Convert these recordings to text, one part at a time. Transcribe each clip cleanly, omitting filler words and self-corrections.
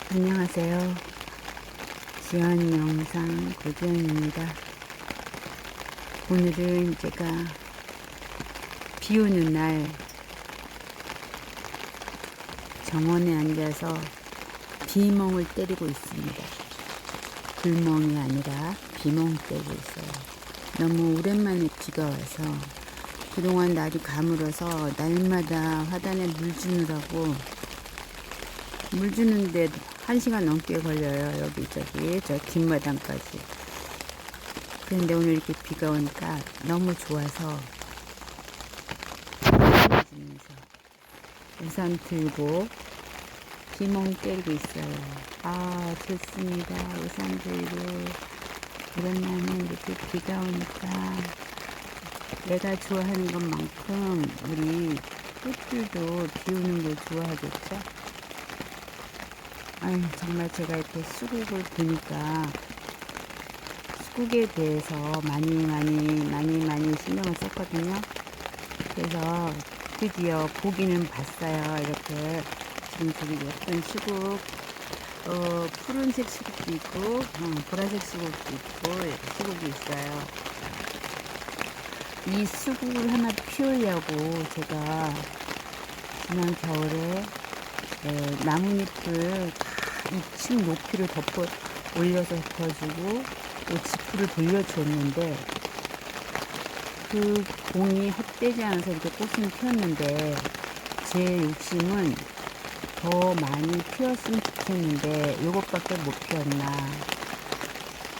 안녕하세요. 지연영상 고지연입니다. 오늘은 제가 비 오는 날 정원에 앉아서 비멍을 때리고 있습니다. 불멍이 아니라 비멍 때리고 있어요. 너무 오랜만에 비가 와서 그동안 날이 가물어서 날마다 화단에 물 주느라고 물 주는데 1시간 넘게 걸려요. 여기저기 저 뒷마당까지. 그런데 오늘 이렇게 비가 오니까 너무 좋아서 우산 들고 비멍 때리고 있어요. 아, 좋습니다. 우산 들고 오랜만에 이렇게 비가 오니까 내가 좋아하는 것만큼 우리 꽃들도 비 오는 걸 좋아하겠죠? 아유, 정말 제가 이렇게 수국을 보니까 수국에 대해서 많이 신경을 썼거든요. 그래서 드디어 보기는 봤어요. 이렇게 지금 저기 예쁜 수국, 푸른색 수국도 있고 보라색 수국도 있고 이렇게 수국이 있어요. 이 수국을 하나 피우려고 제가 지난 겨울에 나뭇잎을 다 2층 높이로 올려서 덮어주고 또 지프를 돌려줬는데 그 공이 헛되지 않아서 이렇게 꽃은 피었는데 제 욕심은 더 많이 피었으면 좋겠는데 이것밖에 못 피었나.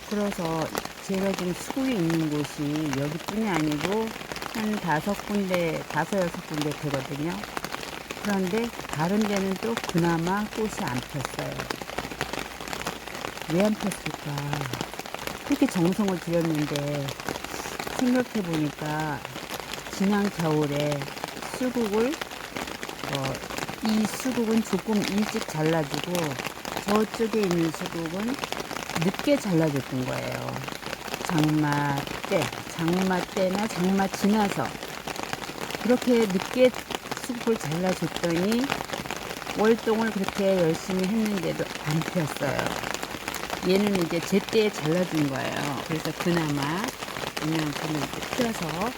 그래서 제가 지금 수국이 있는 곳이 여기뿐이 아니고 한 5군데, 6군데 되거든요. 그런데 다른 데는 또 그나마 꽃이 안 폈어요. 왜 안 폈을까? 그렇게 정성을 들였는데 생각해 보니까 지난 겨울에 수국을 이 수국은 조금 일찍 잘라주고 저쪽에 있는 수국은 늦게 잘라줬던 거예요. 장마 때나 장마 지나서 그렇게 늦게 수국을 잘라줬더니 월동을 그렇게 열심히 했는데도 안 피었어요. 얘는 이제 제때에 잘라준 거예요. 그래서 그나마 오늘 저는 이렇게 피어서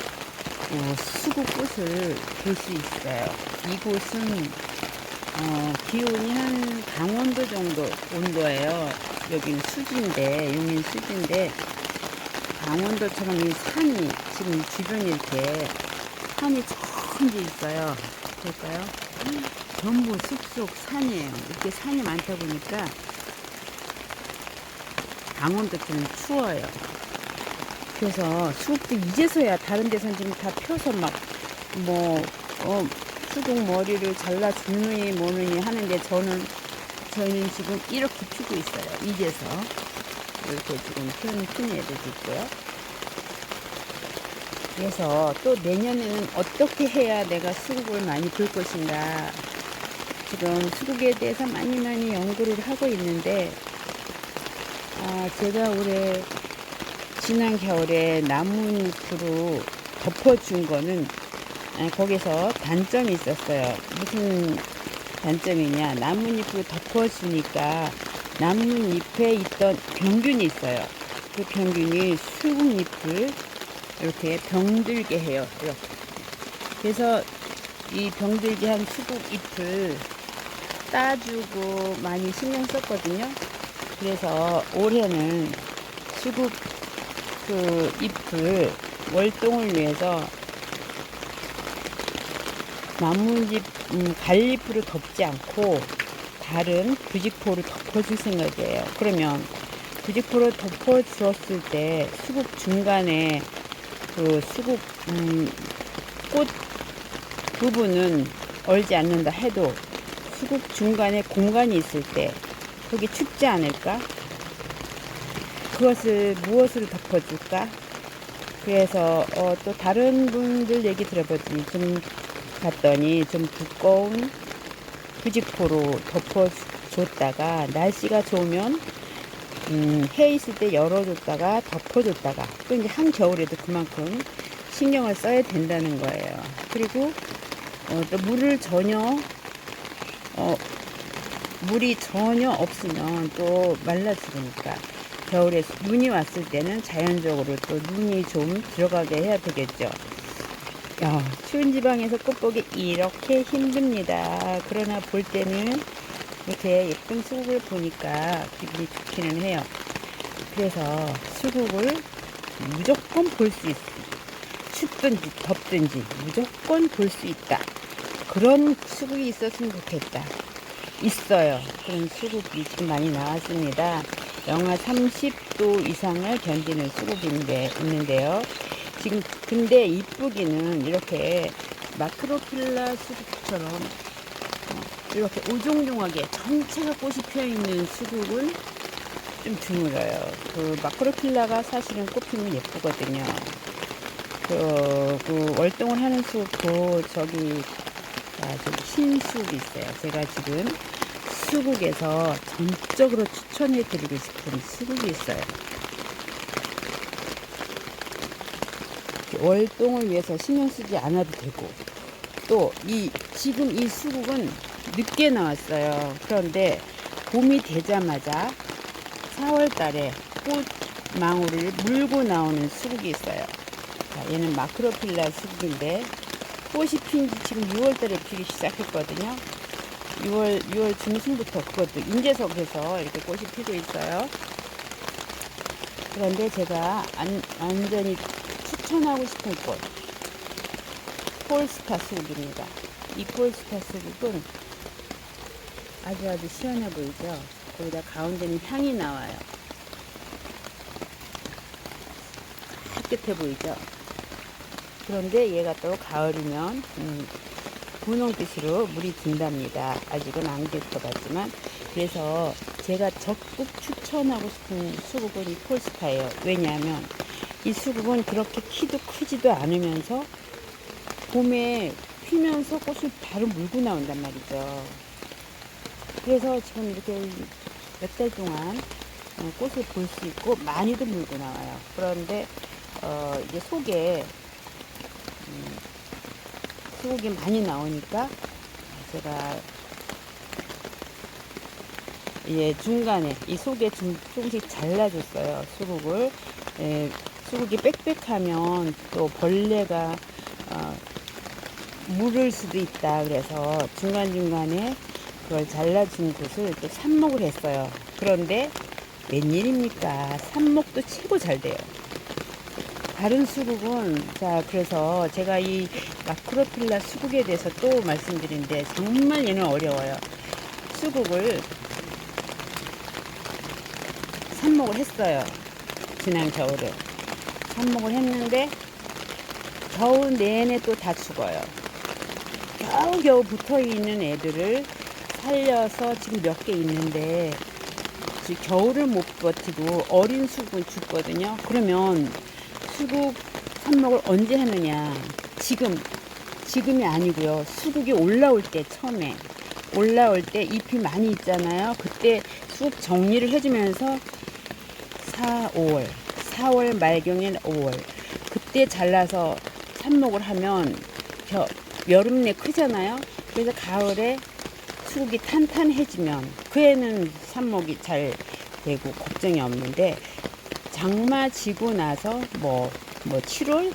수국꽃을 볼 수 있어요. 이곳은 기온이 한 강원도 정도 온도예요. 여기는 수지인데, 용인 수지인데 강원도처럼 이 산이 지금 주변에 이렇게 산이 천지 있어요. 볼까요? 전부 숲속 산이에요. 이렇게 산이 많다 보니까 강원도처럼 추워요. 그래서 수국도 이제서야 다른 데선 지금 다 펴서 수국 머리를 잘라주느니 뭐느니 하는데 저희는 지금 이렇게 피고 있어요. 이제서 이렇게 지금 큰 애들도 있고요. 그래서 또 내년에는 어떻게 해야 내가 수국을 많이 볼 것인가. 지금 수국에 대해서 많이 연구를 하고 있는데 제가 올해 지난 겨울에 나뭇잎으로 덮어준 거는 거기서 단점이 있었어요. 무슨 단점이냐. 나뭇잎으로 덮어주니까 나뭇잎에 있던 병균이 있어요. 그 병균이 수국잎을 이렇게 병들게 해요. 이렇게. 그래서 이 병들게 한 수국잎을 따주고 많이 신경 썼거든요. 그래서 올해는 수국 그 잎을 월동을 위해서 나뭇잎 갈잎으로 덮지 않고 다른 부직포로 덮어줄 생각이에요. 그러면 부직포로 덮어주었을 때 수국 중간에 그 수국 꽃 부분은 얼지 않는다 해도 수국 중간에 공간이 있을 때 거기 춥지 않을까? 그것을 무엇으로 덮어줄까? 그래서 또 다른 분들 얘기 봤더니 좀 두꺼운 부직포로 덮어줬다가 날씨가 좋으면 해 있을 때 열어줬다가 덮어줬다가 또 이제 한겨울에도 그만큼 신경을 써야 된다는 거예요. 그리고 또 물이 전혀 없으면 또 말라 죽으니까 겨울에 눈이 왔을 때는 자연적으로 또 눈이 좀 들어가게 해야 되겠죠. 추운 지방에서 꽃 보기 이렇게 힘듭니다. 그러나 볼 때는 이렇게 예쁜 수국을 보니까 기분이 좋기는 해요. 그래서 수국을 무조건 볼 수 있어. 춥든지 덥든지 무조건 볼 수 있다. 그런 수국이 있었으면 좋겠다. 있어요. 그런 수국이 지금 많이 나왔습니다. 영하 30도 이상을 견디는 수국이 있는데요. 지금 근데 이쁘기는 이렇게 마크로필라 수국처럼 이렇게 오종종하게 전체가 꽃이 피어있는 수국은 좀 드물어요. 그 마크로필라가 사실은 꽃피면 예쁘거든요. 그 월동을 하는 수국도 저기 흰수국이 있어요. 제가 지금 수국에서 전적으로 추천해 드리고 싶은 수국이 있어요. 월동을 위해서 신경 쓰지 않아도 되고, 또 지금 이 수국은 늦게 나왔어요. 그런데 봄이 되자마자 4월 달에 꽃망울을 물고 나오는 수국이 있어요. 자, 얘는 마크로필라 수국인데 꽃이 핀 지 지금 6월 달에 피기 시작했거든요. 6월 중순부터 그것도 인제석에서 이렇게 꽃이 피고 있어요. 그런데 제가 완전히 추천하고 싶은 꽃, 폴스타 수국입니다. 이 폴스타 수국은 아주 시원해 보이죠? 거기다 가운데는 향이 나와요. 깨끗해 보이죠? 그런데 얘가 또 가을이면 분홍빛으로 물이 든답니다. 아직은 안 될 것 같지만. 그래서 제가 적극 추천하고 싶은 수국은 이 폴스타예요. 왜냐하면 이 수국은 그렇게 키도 크지도 않으면서 봄에 피면서 꽃을 바로 물고 나온단 말이죠. 그래서 지금 이렇게 몇 달 동안 꽃을 볼 수 있고 많이도 물고 나와요. 그런데 이제 속에 수국이 많이 나오니까 제가 중간에 이 속에 조금씩 잘라줬어요. 수국을. 수국이 빽빽하면 또 벌레가 물을 수도 있다. 그래서 중간중간에 그걸 잘라준 곳을 또 삽목을 했어요. 그런데 웬일입니까? 삽목도 최고 잘 돼요. 다른 수국은, 그래서 제가 이 마크로필라 수국에 대해서 또 말씀드리는데 정말 얘는 어려워요. 수국을 삽목을 했어요. 지난 겨울에 삽목을 했는데 겨울 내내 또 다 죽어요. 겨우겨우 붙어있는 애들을 살려서 지금 몇 개 있는데 지금 겨울을 못 버티고 어린 수국은 죽거든요. 그러면 수국 삽목을 언제 하느냐? 지금이 아니고요. 수국이 올라올 때, 처음에 올라올 때 잎이 많이 있잖아요. 그때 수국 정리를 해주면서 4월 말경엔 5월 그때 잘라서 삽목을 하면 여름 내 크잖아요. 그래서 가을에 수국이 탄탄해지면 그 애는 삽목이 잘 되고 걱정이 없는데, 장마 지고 나서 뭐 7월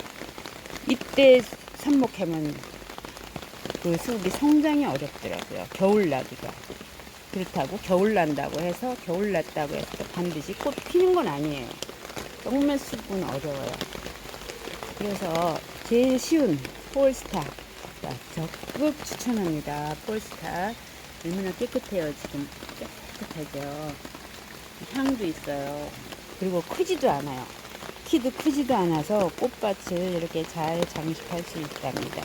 이때 삽목하면 그 수국이 성장이 어렵더라고요. 겨울 나기가. 그렇다고 겨울 난다고 해서 겨울 났다고 해서 반드시 꽃 피는 건 아니에요. 정말 수국은 어려워요. 그래서 제일 쉬운 폴스타 적극 추천합니다. 폴스타 얼마나 깨끗해요. 지금 깨끗하죠. 향도 있어요. 그리고 크지도 않아요. 키도 크지도 않아서 꽃밭을 이렇게 잘 장식할 수 있답니다.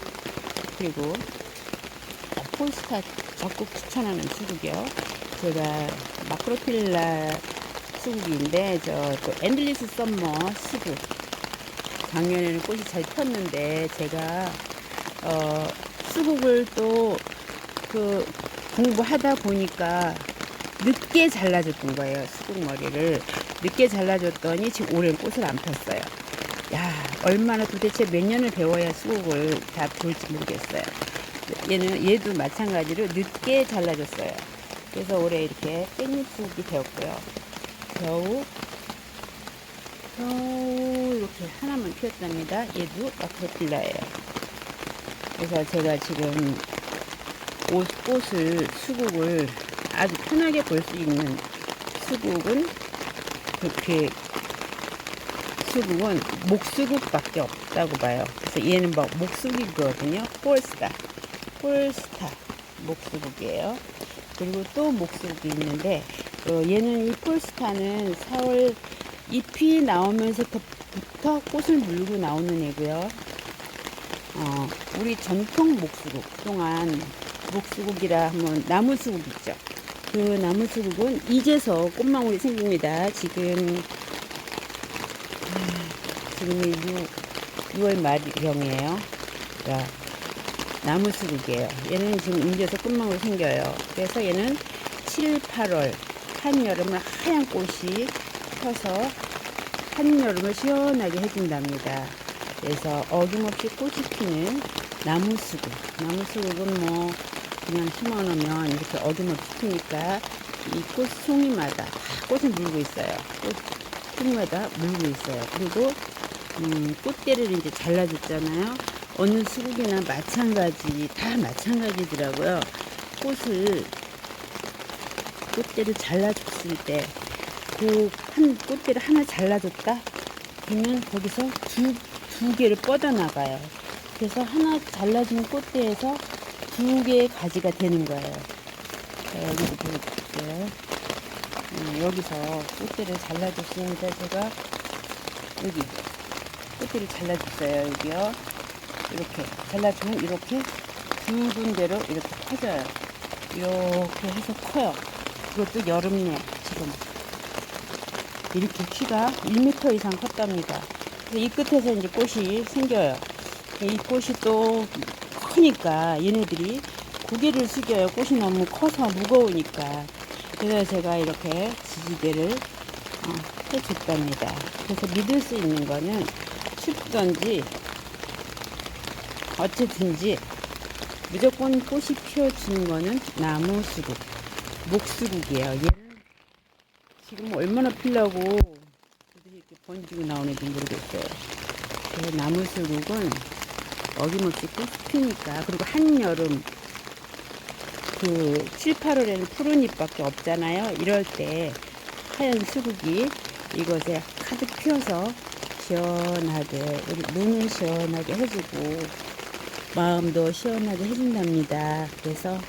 그리고 폴스타 적극 추천하는 수국이요. 제가 마크로필라 수국인데 또 엔들리스 썸머 수국, 작년에는 꽃이 잘 폈는데 제가 수국을 또 공부하다 보니까 늦게 잘라줬던 거예요. 수국 머리를. 늦게 잘라줬더니 지금 올해는 꽃을 안 폈어요. 야, 얼마나 도대체 몇 년을 배워야 수국을 다 볼지 모르겠어요. 얘도 마찬가지로 늦게 잘라줬어요. 그래서 올해 이렇게 깻잎 수국이 되었고요. 겨우 이렇게 하나만 피었답니다. 얘도 마크로필라예요. 그래서 제가 지금 꽃을, 수국을 아주 편하게 볼 수 있는 수국은 그렇게 수국은 목수국밖에 없다고 봐요. 그래서 얘는 막 목수국이거든요. 폴스타 목수국이에요. 그리고 또 목수국이 있는데 얘는 이 폴스타는 4월 잎이 나오면서부터 꽃을 물고 나오는 애고요. 우리 전통 목수국, 그동안 목수국이라 하면 나무수국 있죠. 그 나무수국은 이제서 꽃망울이 생깁니다. 지금이 6월 말경이에요. 그러니까 나무수국이에요. 얘는 지금 이제서 꽃망울이 생겨요. 그래서 얘는 7, 8월 한여름에 하얀 꽃이 펴서 한여름을 시원하게 해준답니다. 그래서 어김없이 꽃이 피는 나무수국은 뭐 그냥 심어놓으면 이렇게 어김없이 피니까 이 꽃 송이마다 다 꽃을 물고 있어요. 꽃 송이마다 물고 있어요. 그리고 꽃대를 이제 잘라줬잖아요. 어느 수국이나 다 마찬가지더라고요. 꽃대를 잘라줬을 때 그 한 꽃대를 하나 잘라줬다 그러면 거기서 두 개를 뻗어 나가요. 그래서 하나 잘라진 꽃대에서 두 개의 가지가 되는 거예요. 자, 여기도 보여드릴게요. 여기서 꽃대를 잘라줬습니다. 제가 여기 꽃대를 잘라줬어요. 여기요. 이렇게 잘라주면 이렇게 두 군데로 이렇게 커져요. 이렇게 해서 커요. 이것도 여름내 지금 이렇게 키가 1m 이상 컸답니다. 그래서 이 끝에서 이제 꽃이 생겨요. 이 꽃이 또 크니까 얘네들이 고개를 숙여요. 꽃이 너무 커서 무거우니까. 그래서 제가 이렇게 지지대를 해줬답니다. 그래서 믿을 수 있는 거는 춥던지 어쨌든지 무조건 꽃이 피어주는 거는 나무수국, 목수국이에요. 얘는 지금 얼마나 피려고 이렇게 번지고 나오는지 모르겠어요. 그래서 나무수국은 어김없이 꽃이 피니까, 그리고 한여름 그 7, 8월에는 푸른 잎밖에 없잖아요. 이럴 때 하얀 수국이 이것에 가득 피어서 시원하게 우리 눈을 시원하게 해주고 마음도 시원하게 해준답니다. 그래서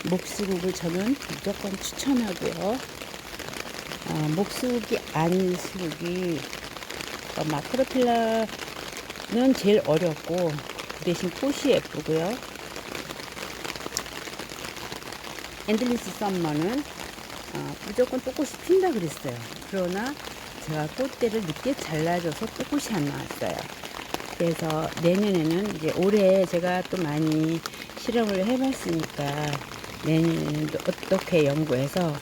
목수국을 저는 무조건 추천하고요. 목수국이 아닌 수국이 마크로필라는 제일 어렵고 그 대신 꽃이 예쁘고요. 엔들리스 썸머는 무조건 또 꽃이 핀다 그랬어요. 그러나 제가 꽃대를 늦게 잘라줘서 또 꽃이 안 나왔어요. 그래서 내년에는 이제 올해 제가 또 많이 실험을 해봤으니까 내년에는 또 어떻게 연구해서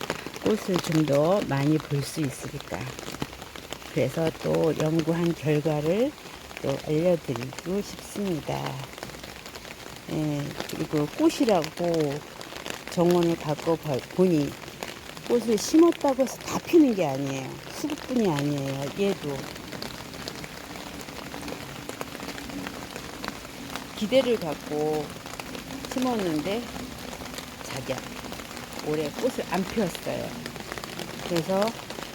꽃을 좀 더 많이 볼 수 있을까. 그래서 또 연구한 결과를 또 알려드리고 싶습니다. 그리고 꽃이라고 정원을 갖고 보니 꽃을 심었다고 해서 다 피는 게 아니에요. 수국뿐이 아니에요. 얘도 기대를 갖고 심었는데 자기야 올해 꽃을 안 피웠어요. 그래서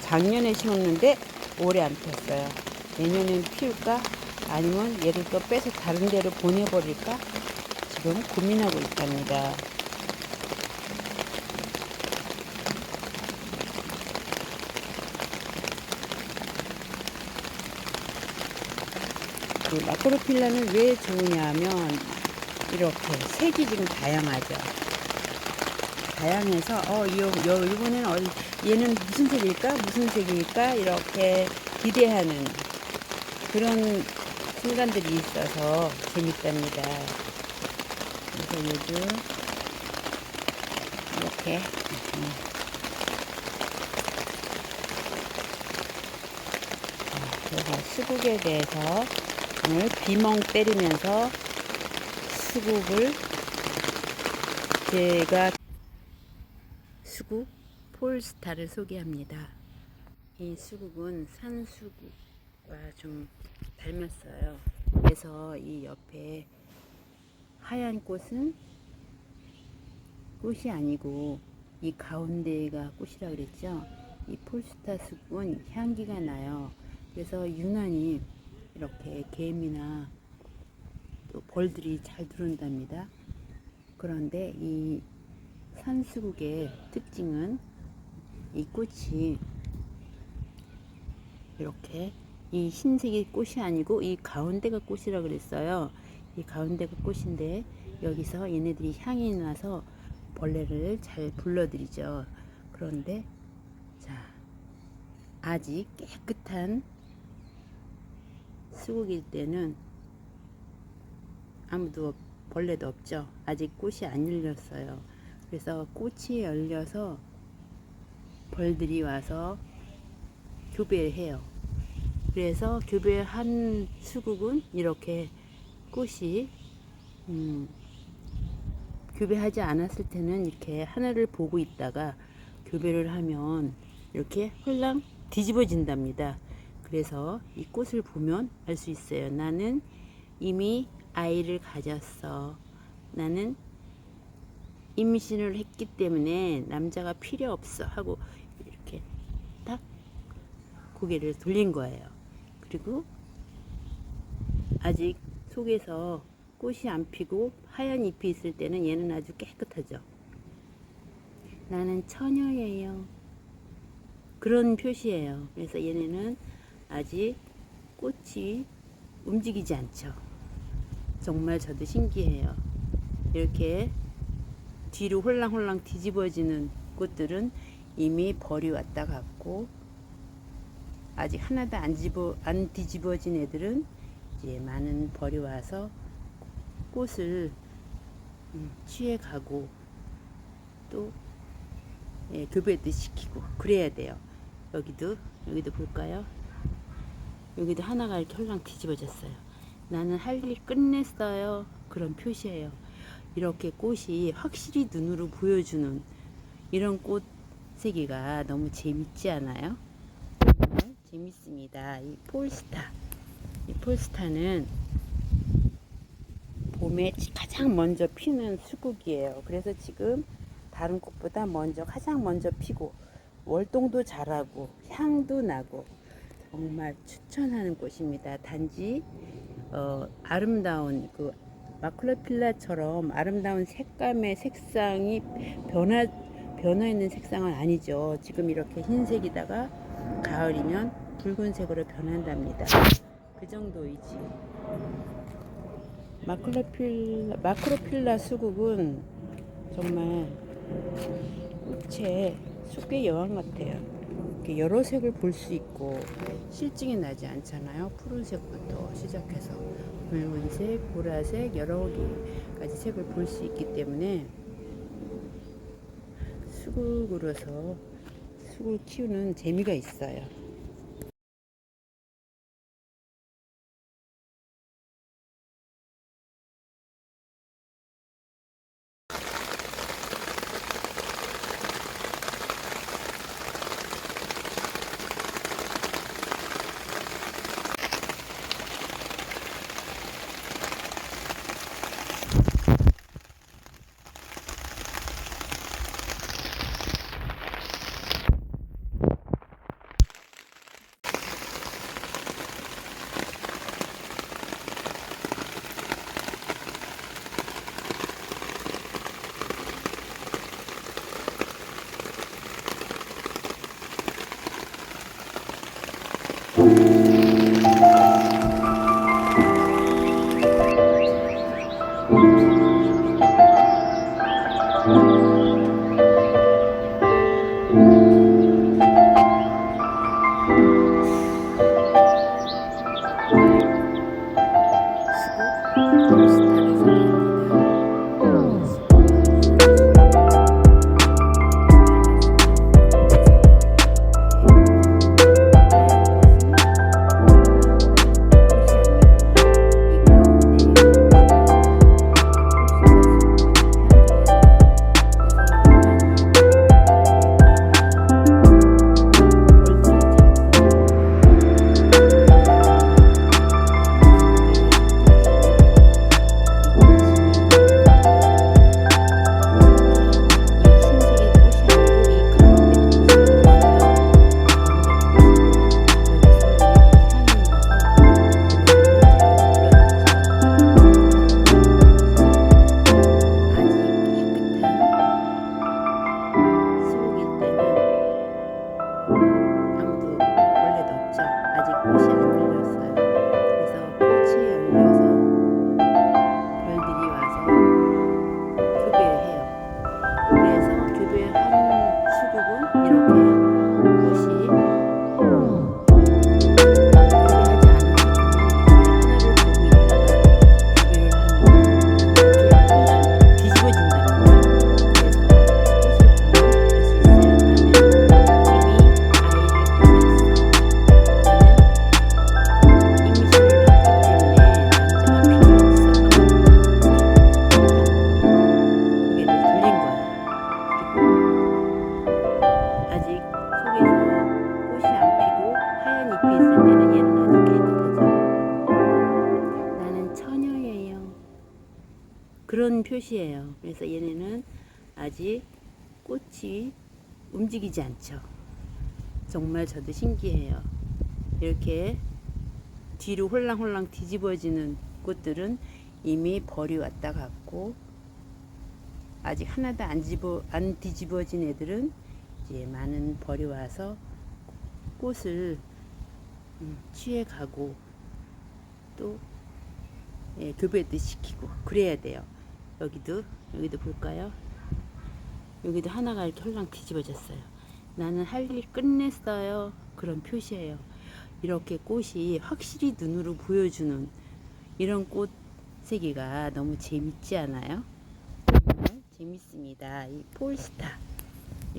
작년에 심었는데 올해 안 피웠어요. 내년엔 피울까? 아니면 얘를 또 빼서 다른 데로 보내버릴까? 지금 고민하고 있답니다. 그 마크로필라는 왜 좋으냐면 이렇게 색이 지금 다양하죠. 다양해서 이번에는 얘는 무슨 색일까 이렇게 기대하는 그런 순간들이 있어서 재밌답니다. 그래서 요즘 이렇게 그래서 수국에 대해서 오늘 비멍 때리면서 수국 폴스타를 소개합니다. 이 수국은 산수국과 좀 닮았어요. 그래서 이 옆에 하얀 꽃은 꽃이 아니고 이 가운데가 꽃이라 그랬죠. 이 폴스타 수국은 향기가 나요. 그래서 유난히 이렇게 개미나 또 벌들이 잘 들어온답니다. 그런데 이 산수국의 특징은 이 꽃이 이렇게 이 흰색이 꽃이 아니고 이 가운데가 꽃이라 그랬어요. 이 가운데가 꽃인데 여기서 얘네들이 향이 나서 벌레를 잘 불러들이죠. 그런데 자, 아직 깨끗한 수국일 때는 아무도 벌레도 없죠. 아직 꽃이 안 열렸어요. 그래서 꽃이 열려서 벌들이 와서 교배를 해요. 그래서 교배한 수국은 이렇게 꽃이 교배하지 않았을 때는 이렇게 하늘을 보고 있다가 교배를 하면 이렇게 홀랑 뒤집어진답니다. 그래서 이 꽃을 보면 알 수 있어요. 나는 이미 아이를 가졌어. 나는 임신을 했기 때문에 남자가 필요 없어 하고 이렇게 딱 고개를 돌린 거예요. 그리고 아직 속에서 꽃이 안 피고 하얀 잎이 있을 때는 얘는 아주 깨끗하죠. 나는 처녀예요. 그런 표시예요. 그래서 얘네는 아직 꽃이 움직이지 않죠. 정말 저도 신기해요. 이렇게 뒤로 홀랑홀랑 뒤집어지는 꽃들은 이미 벌이 왔다 갔고, 아직 하나도 안 뒤집어진 애들은 이제 많은 벌이 와서 꽃을 취해 가고 또 교배도 시키고 그래야 돼요. 여기도 볼까요? 여기도 하나가 이렇게 홀랑 뒤집어졌어요. 나는 할 일 끝냈어요. 그런 표시예요. 이렇게 꽃이 확실히 눈으로 보여주는 이런 꽃세기가 너무 재밌지 않아요? 정말 재밌습니다. 이 폴스타는 봄에 가장 먼저 피는 수국이에요. 그래서 지금 다른 꽃보다 가장 먼저 피고 월동도 잘하고 향도 나고 정말 추천하는 꽃입니다. 단지 아름다운 그 마클로필라처럼 아름다운 색상이 변화있는 색상은 아니죠. 지금 이렇게 흰색이다가 가을이면 붉은색으로 변한답니다. 그 정도이지. 마크로필라 수국은 정말 꽃의 숲의 여왕 같아요. 이렇게 여러 색을 볼 수 있고 실증이 나지 않잖아요. 푸른색부터 시작해서 붉은색, 보라색, 여러 가지 색을 볼 수 있기 때문에 수국으로서 수국을 키우는 재미가 있어요. 있어요. 그래서 꽃이 열려서 벌들이 와서 교배해요. 그래서 교배한 수국은 이렇게 꽃이 교배하지 않은 수국은 하늘을 보고 있다가 교배를 하면 이렇게 뒤집어진답니다. 그래서 꽃을 보면 알 수 있어요. 그런 표시예요. 그래서 얘네는 아직 꽃이 움직이지 않죠. 정말 저도 신기해요. 이렇게 뒤로 홀랑홀랑 뒤집어지는 꽃들은 이미 벌이 왔다 갔고, 아직 하나도 안 뒤집어진 애들은 이제 많은 벌이 와서 꽃을 취해 가고 또 교배도 시키고 그래야 돼요. 여기도 볼까요? 여기도 하나가 이렇게 홀랑 뒤집어졌어요. 나는 할 일 끝냈어요. 그런 표시예요. 이렇게 꽃이 확실히 눈으로 보여주는 이런 꽃 세기가 너무 재밌지 않아요? 정말 재밌습니다. 이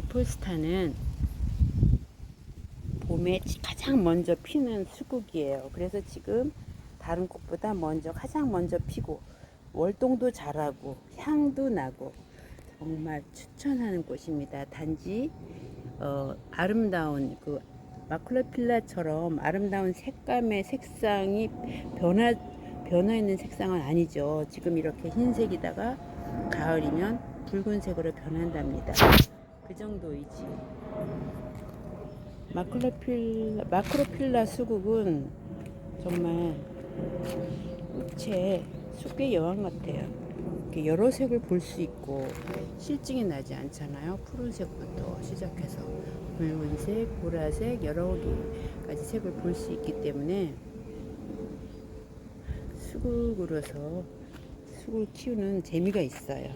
폴스타는 봄에 가장 먼저 피는 수국이에요. 그래서 지금 다른 꽃보다 가장 먼저 피고 월동도 잘하고 향도 나고 정말 추천하는 꽃입니다. 단지 아름다운 그 마클로필라처럼 아름다운 색상이 변화 있는 색상은 아니죠. 지금 이렇게 흰색이다가 가을이면 붉은색으로 변한답니다. 그 정도이지. 마크로필라 수국은 정말 숲의 여왕 같아요. 이렇게 여러 색을 볼 수 있고 실증이 나지 않잖아요. 푸른색부터 시작해서 붉은색, 보라색, 여러 가지 색을 볼 수 있기 때문에 수국으로서 수국을 키우는 재미가 있어요.